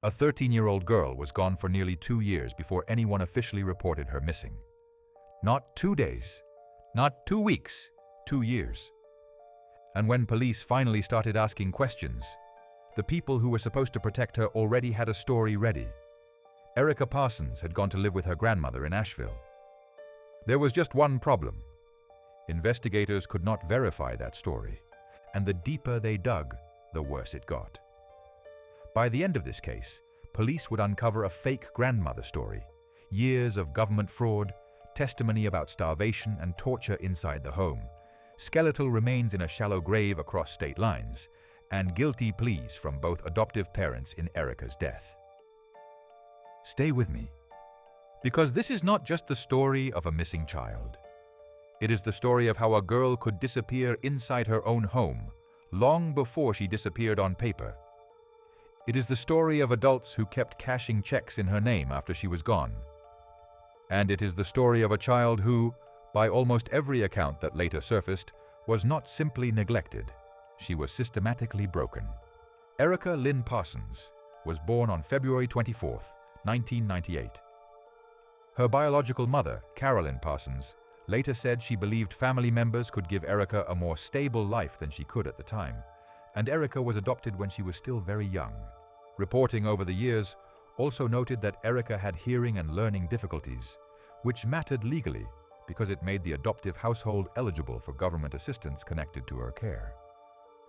A 13-year-old girl was gone for nearly 2 years before anyone officially reported her missing. Not 2 days, not 2 weeks, 2 years. And when police finally started asking questions, the people who were supposed to protect her already had a story ready. Erica Parsons had gone to live with her grandmother in Asheville. There was just one problem. Investigators could not verify that story, and the deeper they dug, the worse it got. By the end of this case, police would uncover a fake grandmother story, years of government fraud, testimony about starvation and torture inside the home, skeletal remains in a shallow grave across state lines, and guilty pleas from both adoptive parents in Erica's death. Stay with me, because this is not just the story of a missing child. It is the story of how a girl could disappear inside her own home, long before she disappeared on paper. It is the story of adults who kept cashing checks in her name after she was gone. And it is the story of a child who, by almost every account that later surfaced, was not simply neglected. She was systematically broken. Erica Lynn Parsons was born on February 24, 1998. Her biological mother, Carolyn Parsons, later said she believed family members could give Erica a more stable life than she could at the time, and Erica was adopted when she was still very young. Reporting over the years also noted that Erica had hearing and learning difficulties, which mattered legally because it made the adoptive household eligible for government assistance connected to her care.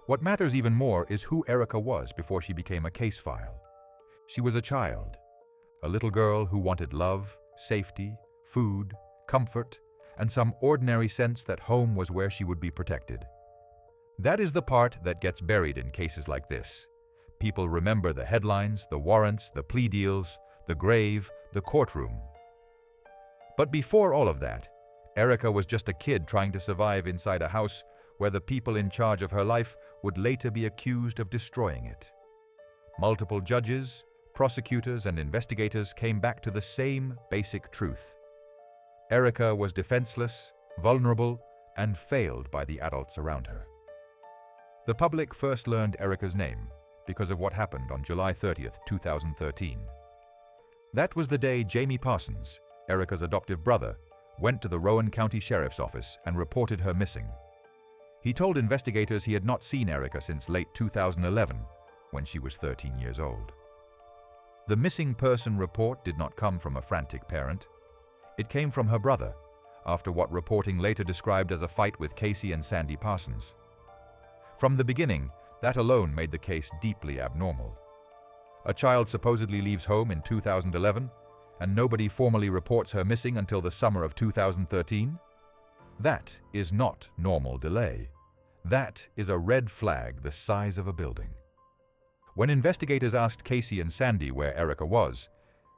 What matters even more is who Erica was before she became a case file. She was a child, a little girl who wanted love, safety, food, comfort, and some ordinary sense that home was where she would be protected. That is the part that gets buried in cases like this. People remember the headlines, the warrants, the plea deals, the grave, the courtroom. But before all of that, Erica was just a kid trying to survive inside a house where the people in charge of her life would later be accused of destroying it. Multiple judges, prosecutors, and investigators came back to the same basic truth. Erica was defenseless, vulnerable, and failed by the adults around her. The public first learned Erica's name because of what happened on July 30, 2013. That was the day Jamie Parsons, Erica's adoptive brother, went to the Rowan County Sheriff's Office and reported her missing. He told investigators he had not seen Erica since late 2011, when she was 13 years old. The missing person report did not come from a frantic parent. It came from her brother, after what reporting later described as a fight with Casey and Sandy Parsons. From the beginning, that alone made the case deeply abnormal. A child supposedly leaves home in 2011, and nobody formally reports her missing until the summer of 2013? That is not normal delay. That is a red flag the size of a building. When investigators asked Casey and Sandy where Erica was,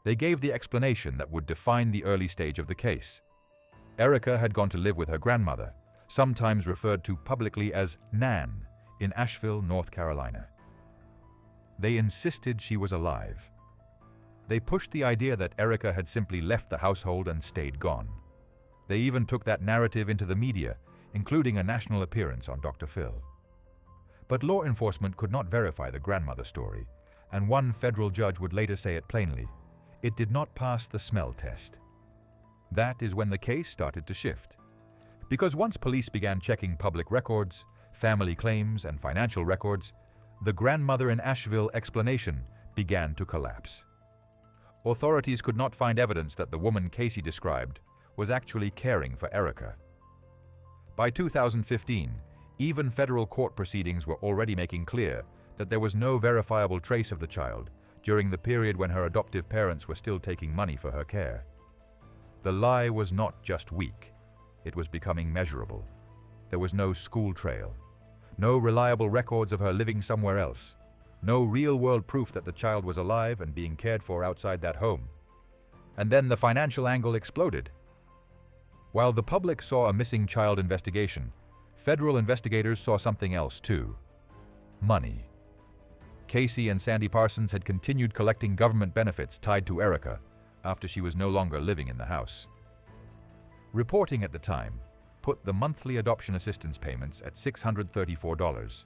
they gave the explanation that would define the early stage of the case. Erica had gone to live with her grandmother, sometimes referred to publicly as Nan, in Asheville, North Carolina. They insisted she was alive. They pushed the idea that Erica had simply left the household and stayed gone. They even took that narrative into the media, including a national appearance on Dr. Phil. But law enforcement could not verify the grandmother story, and one federal judge would later say it plainly: it did not pass the smell test. That is when the case started to shift. Because once police began checking public records, family claims, and financial records, the grandmother in Asheville explanation began to collapse. Authorities could not find evidence that the woman Casey described was actually caring for Erica. By 2015, even federal court proceedings were already making clear that there was no verifiable trace of the child during the period when her adoptive parents were still taking money for her care. The lie was not just weak, it was becoming measurable. There was no school trail, no reliable records of her living somewhere else, no real-world proof that the child was alive and being cared for outside that home. And then the financial angle exploded. While the public saw a missing child investigation, federal investigators saw something else too: money. Casey and Sandy Parsons had continued collecting government benefits tied to Erica after she was no longer living in the house. Reporting at the time put the monthly adoption assistance payments at $634.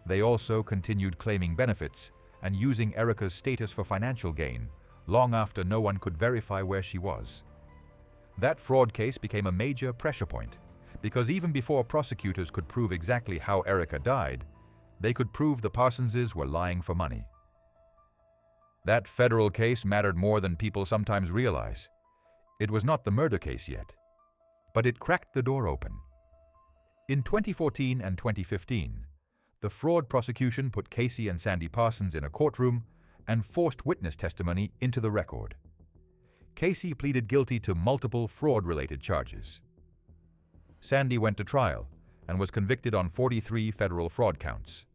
They also continued claiming benefits and using Erica's status for financial gain, long after no one could verify where she was. That fraud case became a major pressure point, because even before prosecutors could prove exactly how Erica died, they could prove the Parsonses were lying for money. That federal case mattered more than people sometimes realize. It was not the murder case yet, but it cracked the door open. In 2014 and 2015, the fraud prosecution put Casey and Sandy Parsons in a courtroom and forced witness testimony into the record. Casey pleaded guilty to multiple fraud-related charges. Sandy went to trial and was convicted on 43 federal fraud counts.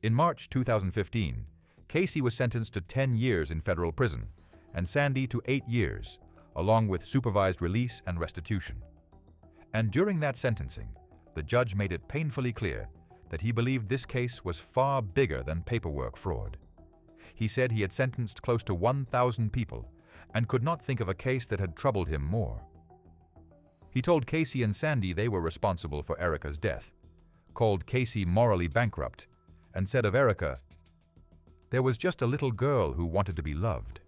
In March 2015, Casey was sentenced to 10 years in federal prison and Sandy to 8 years, along with supervised release and restitution. And during that sentencing, the judge made it painfully clear that he believed this case was far bigger than paperwork fraud. He said he had sentenced close to 1,000 people and could not think of a case that had troubled him more. He told Casey and Sandy they were responsible for Erica's death, called Casey morally bankrupt, and said of Erica, "There was just a little girl who wanted to be loved."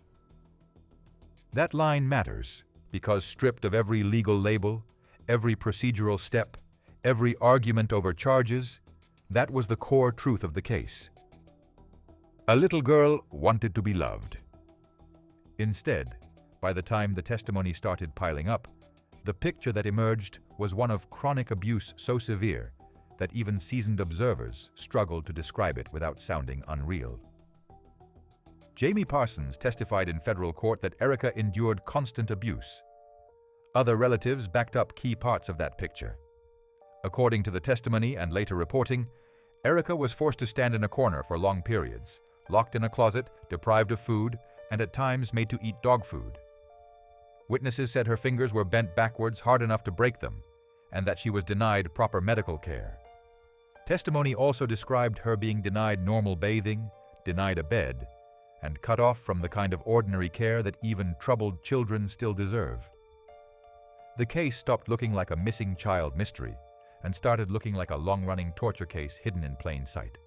That line matters because stripped of every legal label, every procedural step, every argument over charges, that was the core truth of the case. A little girl wanted to be loved. Instead, by the time the testimony started piling up, the picture that emerged was one of chronic abuse so severe that even seasoned observers struggled to describe it without sounding unreal. Jamie Parsons testified in federal court that Erica endured constant abuse. Other relatives backed up key parts of that picture. According to the testimony and later reporting, Erica was forced to stand in a corner for long periods, locked in a closet, deprived of food, and at times made to eat dog food. Witnesses said her fingers were bent backwards hard enough to break them, and that she was denied proper medical care. Testimony also described her being denied normal bathing, denied a bed, and cut off from the kind of ordinary care that even troubled children still deserve. The case stopped looking like a missing child mystery and started looking like a long-running torture case hidden in plain sight.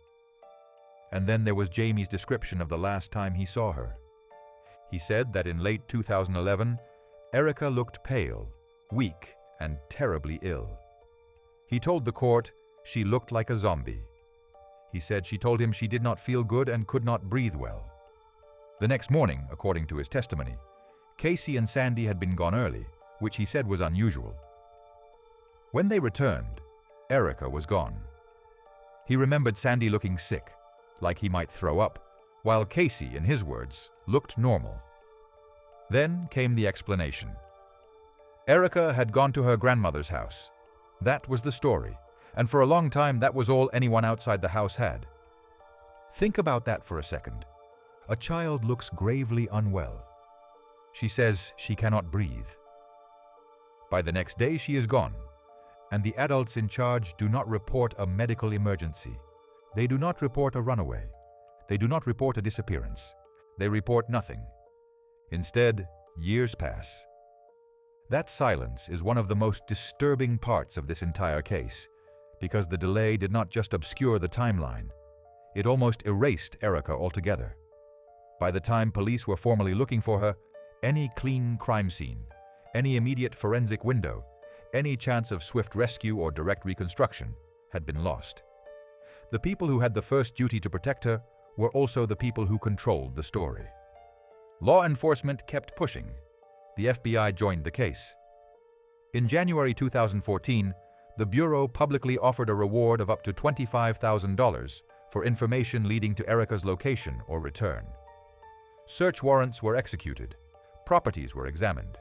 And then there was Jamie's description of the last time he saw her. He said that in late 2011, Erica looked pale, weak, and terribly ill. He told the court she looked like a zombie. He said she told him she did not feel good and could not breathe well. The next morning, according to his testimony, Casey and Sandy had been gone early, which he said was unusual. When they returned, Erica was gone. He remembered Sandy looking sick, like he might throw up, while Casey, in his words, looked normal. Then came the explanation. Erica had gone to her grandmother's house. That was the story, and for a long time that was all anyone outside the house had. Think about that for a second. A child looks gravely unwell. She says she cannot breathe. By the next day she is gone, and the adults in charge do not report a medical emergency. They do not report a runaway. They do not report a disappearance. They report nothing. Instead, years pass. That silence is one of the most disturbing parts of this entire case, because the delay did not just obscure the timeline. It almost erased Erica altogether. By the time police were formally looking for her, any clean crime scene, any immediate forensic window, any chance of swift rescue or direct reconstruction had been lost. The people who had the first duty to protect her were also the people who controlled the story. Law enforcement kept pushing. The FBI joined the case. In January 2014, the Bureau publicly offered a reward of up to $25,000 for information leading to Erica's location or return. Search warrants were executed. Properties were examined.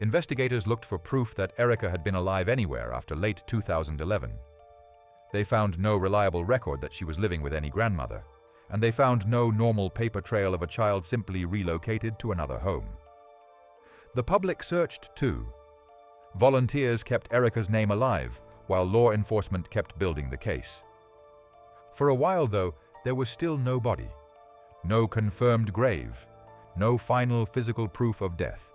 Investigators looked for proof that Erica had been alive anywhere after late 2011. They found no reliable record that she was living with any grandmother, and they found no normal paper trail of a child simply relocated to another home. The public searched too. Volunteers kept Erica's name alive, while law enforcement kept building the case. For a while, though, there was still no body, no confirmed grave, no final physical proof of death.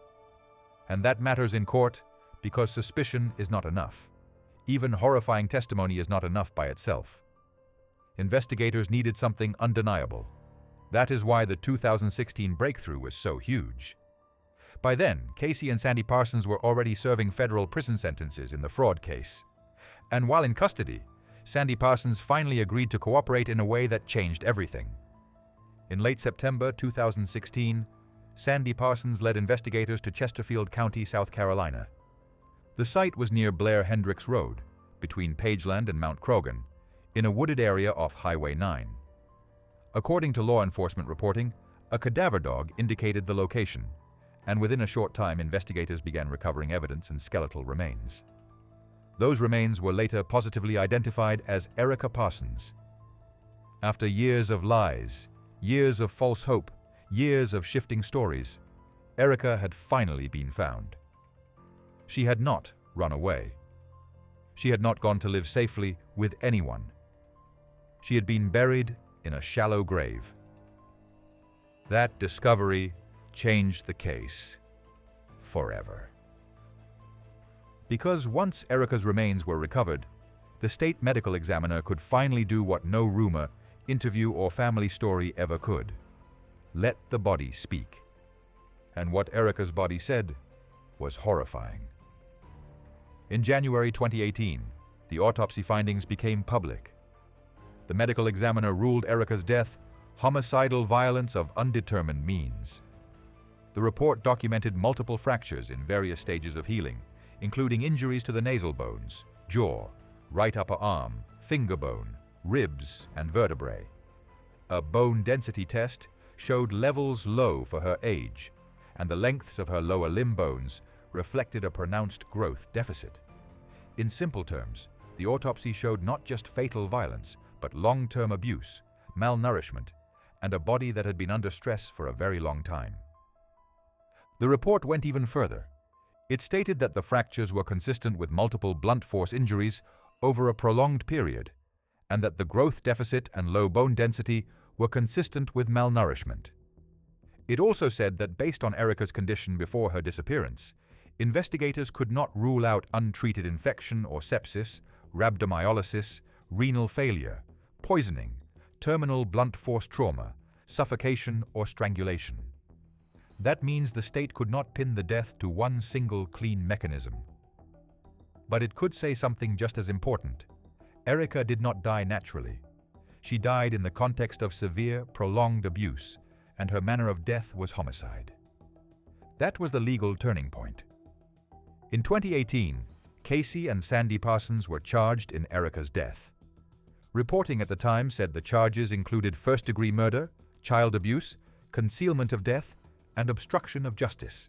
And that matters in court because suspicion is not enough. Even horrifying testimony is not enough by itself. investigators needed something undeniable. That is why the 2016 breakthrough was so huge. By then, Casey and Sandy Parsons were already serving federal prison sentences in the fraud case. And while in custody, Sandy Parsons finally agreed to cooperate in a way that changed everything. In late September 2016, Sandy Parsons led investigators to Chesterfield County, South Carolina. The site was near Blair Hendricks Road, between Pageland and Mount Croghan, in a wooded area off Highway 9. According to law enforcement reporting, a cadaver dog indicated the location, and within a short time investigators began recovering evidence and skeletal remains. Those remains were later positively identified as Erica Parsons. After years of lies, years of false hope, years of shifting stories, Erica had finally been found. She had not run away. She had not gone to live safely with anyone. She had been buried in a shallow grave. That discovery changed the case forever. Because once Erica's remains were recovered, the state medical examiner could finally do what no rumor, interview, or family story ever could: let the body speak. And what Erica's body said was horrifying. In January 2018, the autopsy findings became public. The medical examiner ruled Erica's death homicidal violence of undetermined means. The report documented multiple fractures in various stages of healing, including injuries to the nasal bones, jaw, right upper arm, finger bone, ribs, and vertebrae. A bone density test showed levels low for her age, and the lengths of her lower limb bones reflected a pronounced growth deficit. In simple terms, the autopsy showed not just fatal violence, but long-term abuse, malnourishment, and a body that had been under stress for a very long time. The report went even further. It stated that the fractures were consistent with multiple blunt force injuries over a prolonged period, and that the growth deficit and low bone density were consistent with malnourishment. It also said that based on Erica's condition before her disappearance, investigators could not rule out untreated infection or sepsis, rhabdomyolysis, renal failure, poisoning, terminal blunt force trauma, suffocation, or strangulation. That means the state could not pin the death to one single clean mechanism. But it could say something just as important. Erica did not die naturally. She died in the context of severe, prolonged abuse, and her manner of death was homicide. That was the legal turning point. In 2018, Casey and Sandy Parsons were charged in Erica's death. Reporting at the time said the charges included first-degree murder, child abuse, concealment of death, and obstruction of justice.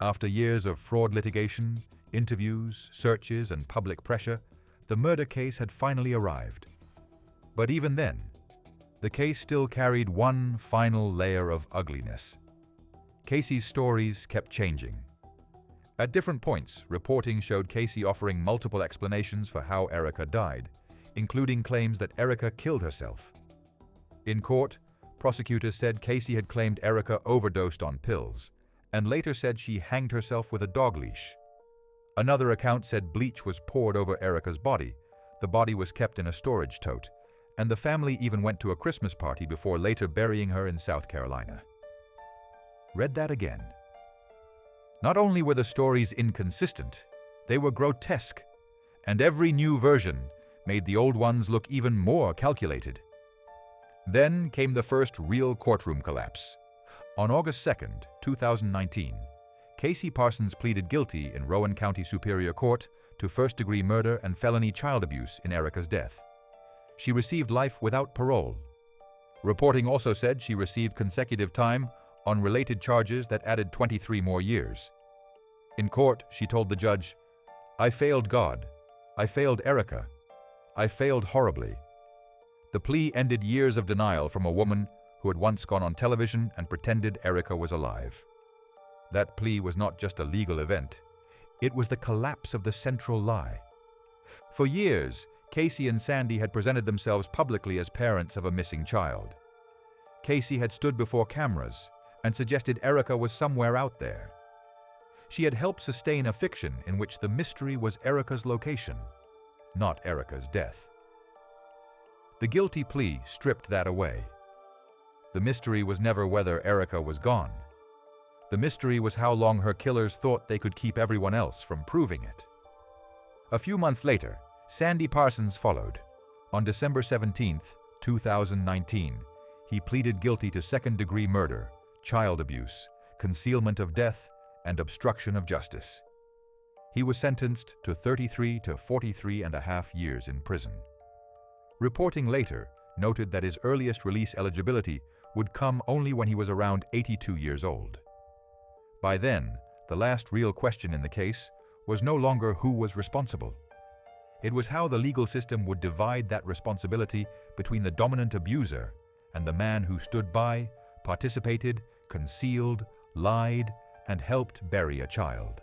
After years of fraud litigation, interviews, searches, and public pressure, the murder case had finally arrived. But even then, the case still carried one final layer of ugliness. Casey's stories kept changing. At different points, reporting showed Casey offering multiple explanations for how Erica died, including claims that Erica killed herself. In court, prosecutors said Casey had claimed Erica overdosed on pills, and later said she hanged herself with a dog leash. Another account said bleach was poured over Erica's body, the body was kept in a storage tote, and the family even went to a Christmas party before later burying her in South Carolina. Read that again. Not only were the stories inconsistent, they were grotesque, and every new version made the old ones look even more calculated. Then came the first real courtroom collapse. On August 2nd, 2019, Casey Parsons pleaded guilty in Rowan County Superior Court to first-degree murder and felony child abuse in Erica's death. She received life without parole. Reporting also said she received consecutive time on related charges that added 23 more years. In court, she told the judge, "I failed God. I failed Erica. I failed horribly." The plea ended years of denial from a woman who had once gone on television and pretended Erica was alive. That plea was not just a legal event. It was the collapse of the central lie. For years, Casey and Sandy had presented themselves publicly as parents of a missing child. Casey had stood before cameras and suggested Erica was somewhere out there. She had helped sustain a fiction in which the mystery was Erica's location, not Erica's death. The guilty plea stripped that away. The mystery was never whether Erica was gone. The mystery was how long her killers thought they could keep everyone else from proving it. A few months later, Sandy Parsons followed. On December 17, 2019, he pleaded guilty to second-degree murder, child abuse, concealment of death, and obstruction of justice. He was sentenced to 33 to 43.5 years in prison. Reporting later noted that his earliest release eligibility would come only when he was around 82 years old. By then, the last real question in the case was no longer who was responsible. It was how the legal system would divide that responsibility between the dominant abuser and the man who stood by, participated, concealed, lied, and helped bury a child.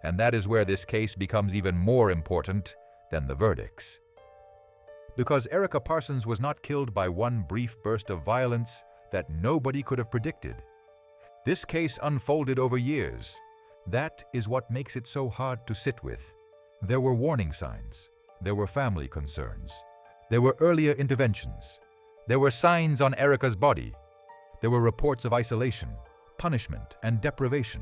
And that is where this case becomes even more important than the verdicts. Because Erica Parsons was not killed by one brief burst of violence that nobody could have predicted. This case unfolded over years. That is what makes it so hard to sit with. There were warning signs. There were family concerns. There were earlier interventions. There were signs on Erica's body. There were reports of isolation, punishment, and deprivation.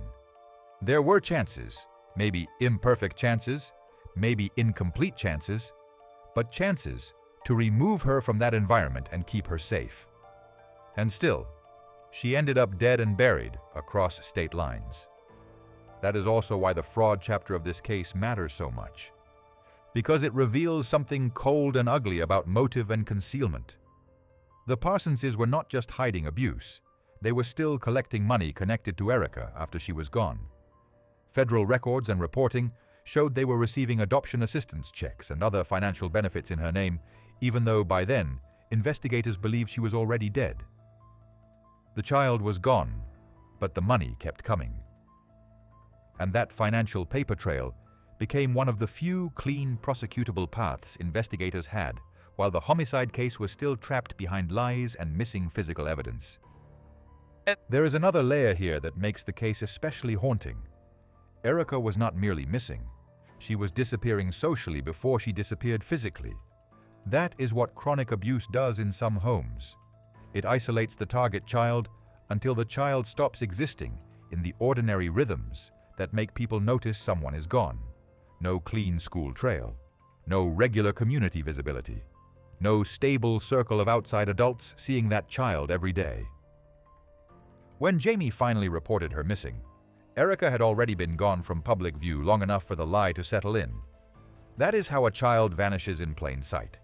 There were chances, maybe imperfect chances, maybe incomplete chances, but chances to remove her from that environment and keep her safe. And still, she ended up dead and buried across state lines. That is also why the fraud chapter of this case matters so much, because it reveals something cold and ugly about motive and concealment. The Parsonses were not just hiding abuse, they were still collecting money connected to Erica after she was gone. Federal records and reporting showed they were receiving adoption assistance checks and other financial benefits in her name, even though by then, investigators believed she was already dead. The child was gone, but the money kept coming. And that financial paper trail became one of the few clean prosecutable paths investigators had, while the homicide case was still trapped behind lies and missing physical evidence. There is another layer here that makes the case especially haunting. Erica was not merely missing. She was disappearing socially before she disappeared physically. That is what chronic abuse does in some homes. It isolates the target child until the child stops existing in the ordinary rhythms that make people notice someone is gone. No clean school trail, no regular community visibility, no stable circle of outside adults seeing that child every day. When Jamie finally reported her missing, Erica had already been gone from public view long enough for the lie to settle in. That is how a child vanishes in plain sight.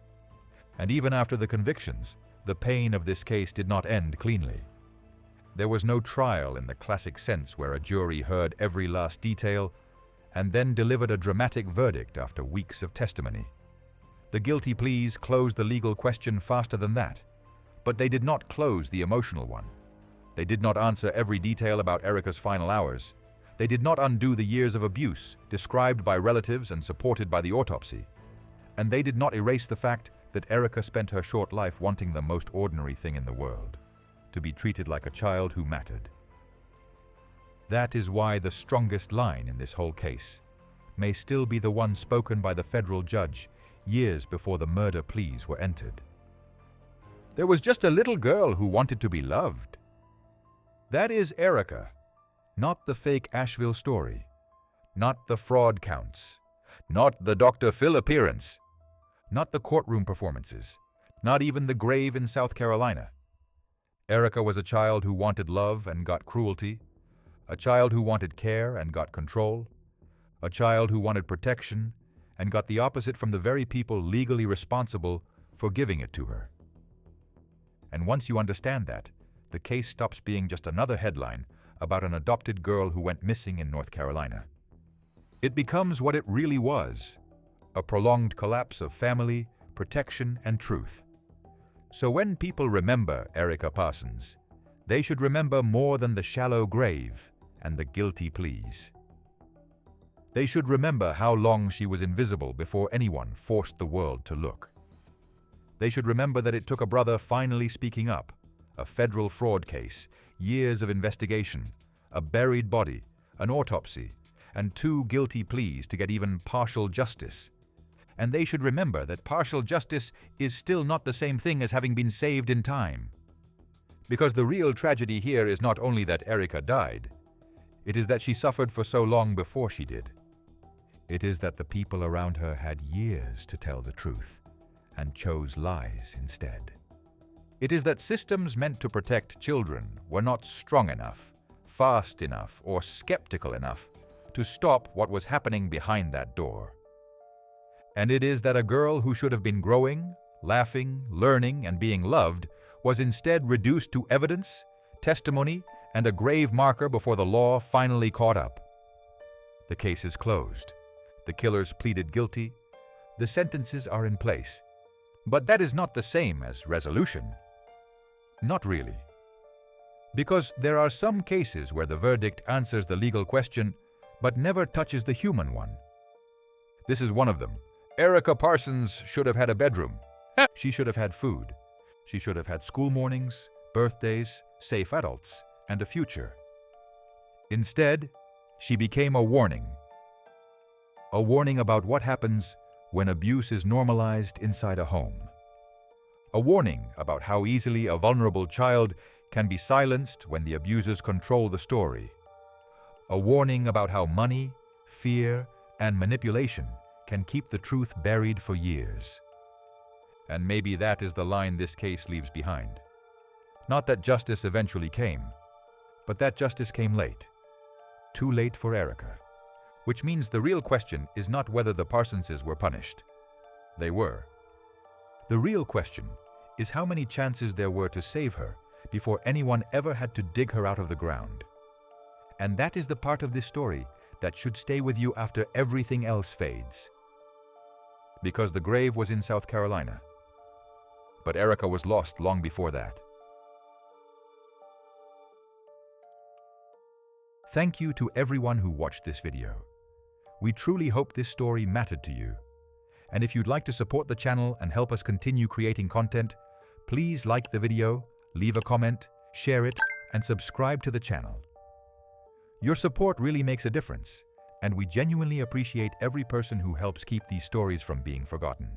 And even after the convictions, the pain of this case did not end cleanly. There was no trial in the classic sense where a jury heard every last detail and then delivered a dramatic verdict after weeks of testimony. The guilty pleas closed the legal question faster than that, but they did not close the emotional one. They did not answer every detail about Erica's final hours. They did not undo the years of abuse described by relatives and supported by the autopsy. And they did not erase the fact that Erica spent her short life wanting the most ordinary thing in the world, to be treated like a child who mattered. That is why the strongest line in this whole case may still be the one spoken by the federal judge years before the murder pleas were entered. There was just a little girl who wanted to be loved. That is Erica, not the fake Asheville story, not the fraud counts, not the Dr. Phil appearance, not the courtroom performances, not even the grave in South Carolina. Erica was a child who wanted love and got cruelty, a child who wanted care and got control, a child who wanted protection and got the opposite from the very people legally responsible for giving it to her. And once you understand that, the case stops being just another headline about an adopted girl who went missing in North Carolina. It becomes what it really was, a prolonged collapse of family, protection, and truth. So when people remember Erica Parsons, they should remember more than the shallow grave and the guilty pleas. They should remember how long she was invisible before anyone forced the world to look. They should remember that it took a brother finally speaking up, a federal fraud case, years of investigation, a buried body, an autopsy, and 2 guilty pleas to get even partial justice. And they should remember that partial justice is still not the same thing as having been saved in time. Because the real tragedy here is not only that Erica died, it is that she suffered for so long before she did. It is that the people around her had years to tell the truth and chose lies instead. It is that systems meant to protect children were not strong enough, fast enough, or skeptical enough to stop what was happening behind that door. And it is that a girl who should have been growing, laughing, learning, and being loved was instead reduced to evidence, testimony, and a grave marker before the law finally caught up. The case is closed. The killers pleaded guilty. The sentences are in place. But that is not the same as resolution. Not really. Because there are some cases where the verdict answers the legal question, but never touches the human one. This is one of them. Erica Parsons should have had a bedroom. She should have had food. She should have had school mornings, birthdays, safe adults, and a future. Instead, she became a warning. A warning about what happens when abuse is normalized inside a home. A warning about how easily a vulnerable child can be silenced when the abusers control the story. A warning about how money, fear, and manipulation can keep the truth buried for years. And maybe that is the line this case leaves behind. Not that justice eventually came, but that justice came late. Too late for Erica. Which means the real question is not whether the Parsonses were punished. They were. The real question is how many chances there were to save her before anyone ever had to dig her out of the ground. And that is the part of this story that should stay with you after everything else fades. Because the grave was in South Carolina. But Erica was lost long before that. Thank you to everyone who watched this video. We truly hope this story mattered to you. And if you'd like to support the channel and help us continue creating content, please like the video, leave a comment, share it, and subscribe to the channel. Your support really makes a difference, and we genuinely appreciate every person who helps keep these stories from being forgotten.